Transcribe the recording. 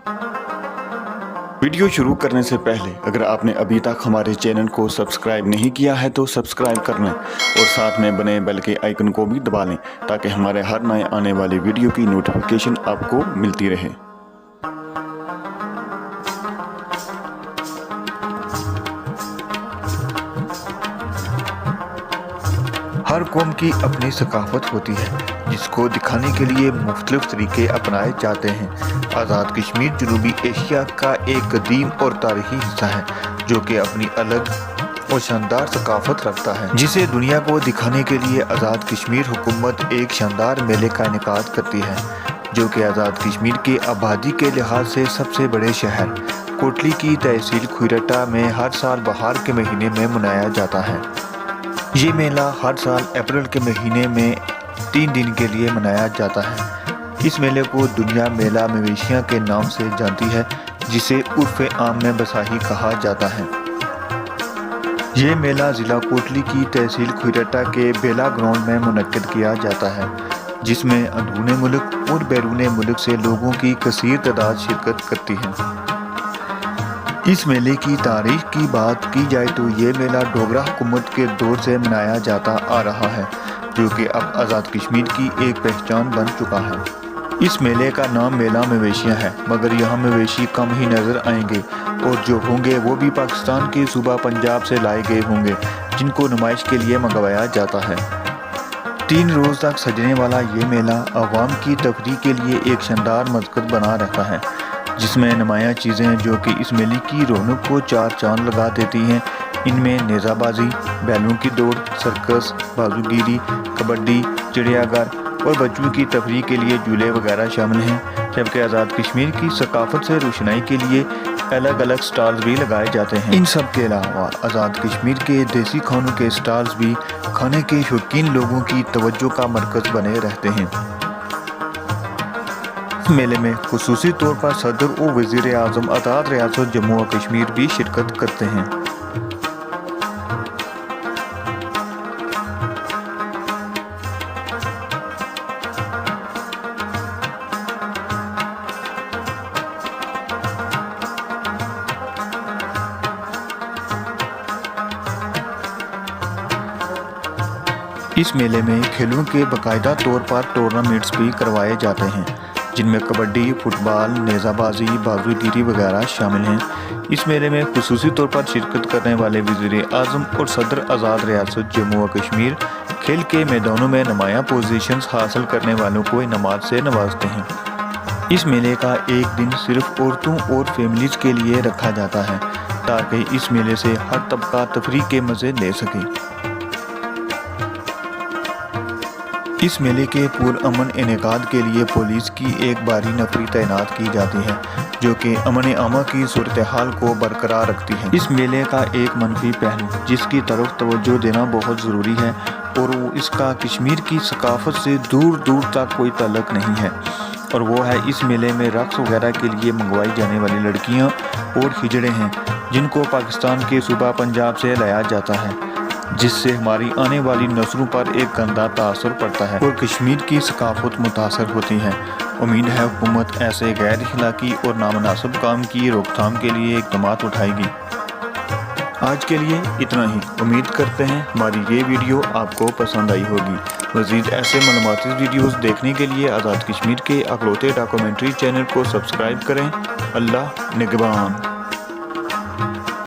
Video शुरू करने से पहले अगर आपने अभी तक हमारे चैनल को सब्सक्राइब नहीं किया है तो सब्सक्राइब कर लें और साथ में बने बेल के आइकन को भी दबा लें ताकि हमारे हर नए आने वाली वीडियो की नोटिफिकेशन आपको मिलती रहे। हर कौम की अपनी सकाफत होती है जिसको दिखाने के लिए मुख्तलिफ तरीके अपनाए जाते हैं। आज़ाद कश्मीर जनूबी एशिया का एक कदीम और तारीखी हिस्सा है जो कि अपनी अलग और शानदार सकाफत रखता है, जिसे दुनिया को दिखाने के लिए आज़ाद कश्मीर हुकूमत एक शानदार मेले का इनेकाद करती है जो कि आज़ाद कश्मीर की आबादी के लिहाज से सबसे बड़े शहर कोटली की तहसील खुरटा में हर साल बहार के महीने में मनाया जाता है। ये मेला हर साल अप्रैल के महीने में 3 दिन के लिए मनाया जाता है। इस मेले को दुनिया मेला मवेशियाँ के नाम से जानती है जिसे उर्फ़ आम में बसाही कहा जाता है। ये मेला ज़िला कोटली की तहसील खुरटा के बेला ग्राउंड में मुनक्किद किया जाता है जिसमें अंदरूनी मुल्क और बैरून मुल्क से लोगों की कसीर तादाद शिरकत करती है। इस मेले की तारीख की बात की जाए तो ये मेला डोगरा हुकूमत के दौर से मनाया जाता आ रहा है जो कि अब आज़ाद कश्मीर की एक पहचान बन चुका है। इस मेले का नाम मेला मवेशियाँ है मगर यहाँ मवेशी कम ही नज़र आएंगे और जो होंगे वो भी पाकिस्तान के सूबा पंजाब से लाए गए होंगे जिनको नुमाइश के लिए मंगवाया जाता है। 3 रोज़ तक सजने वाला ये मेला आवाम की तफरीह के लिए एक शानदार मरकज़ बना रहता है जिसमें नुमायाँ चीज़ें जो कि इस मेले की रौनक को 4 चांद लगा देती हैं। इनमें नेज़ाबाजी, बैलों की दौड़, सर्कस, बाजूगिरी, कबड्डी, चिड़ियाघर और बच्चों की तफरीह के लिए झूले वगैरह शामिल हैं, जबकि आज़ाद कश्मीर की सकाफत से रोशनाई के लिए अलग अलग स्टॉल्स भी लगाए जाते हैं। इन सब के अलावा आज़ाद कश्मीर के देसी खानों के स्टॉल्स भी खाने के शौकीन लोगों की तवज्जो का मरकज़ बने रहते हैं। मेले में खुसूसी तौर पर सदर और वज़ीर आज़म आज़ाद रियासत जम्मू और कश्मीर भी शिरकत करते हैं। इस मेले में खेलों के बाकायदा तौर पर टूर्नामेंट्स भी करवाए जाते हैं जिनमें कबड्डी, फुटबॉल, नेज़ाबाजी, बाजूगिरी वगैरह शामिल हैं। इस मेले में खुसूसी तौर पर शिरकत करने वाले वज़ीर आज़म और सदर आज़ाद रियासत जम्मू और कश्मीर खेल के मैदानों में नुमायाँ पोजीशंस हासिल करने वालों को इनामात से नवाजते हैं। इस मेले का एक दिन सिर्फ औरतों और फैमिलीज़ के लिए रखा जाता है ताकि इस मेले से हर तबका तफरीह के मज़े ले सके। इस मेले के पुरअमन इनेकाद के लिए पुलिस की एक भारी नफरी तैनात की जाती है जो कि अमन आमा की सूरत हाल को बरकरार रखती है। इस मेले का एक मनफी पहलू जिसकी तरफ तवज्जो देना बहुत ज़रूरी है और वो इसका कश्मीर की सकाफत से दूर दूर तक कोई ताल्लुक़ नहीं है और वो है इस मेले में रक्स वगैरह के लिए मंगवाई जाने वाली लड़कियाँ और हिजड़े हैं जिनको पाकिस्तान के सूबा पंजाब से लाया जाता है जिससे हमारी आने वाली नस्लों पर एक गंदा तासर पड़ता है और कश्मीर की सकाफत मुतासर होती है। उम्मीद है हुकूमत ऐसे गैर अखलाकी और नामनासिब काम की रोकथाम के लिए इक़दाम उठाएगी। आज के लिए इतना ही। उम्मीद करते हैं हमारी ये वीडियो आपको पसंद आई होगी। मज़ीद ऐसे मालूमाती वीडियोज़ देखने के लिए आज़ाद कश्मीर के अकलौते डॉक्यूमेंट्री चैनल को सब्सक्राइब करें। अल्लाह निगहबान।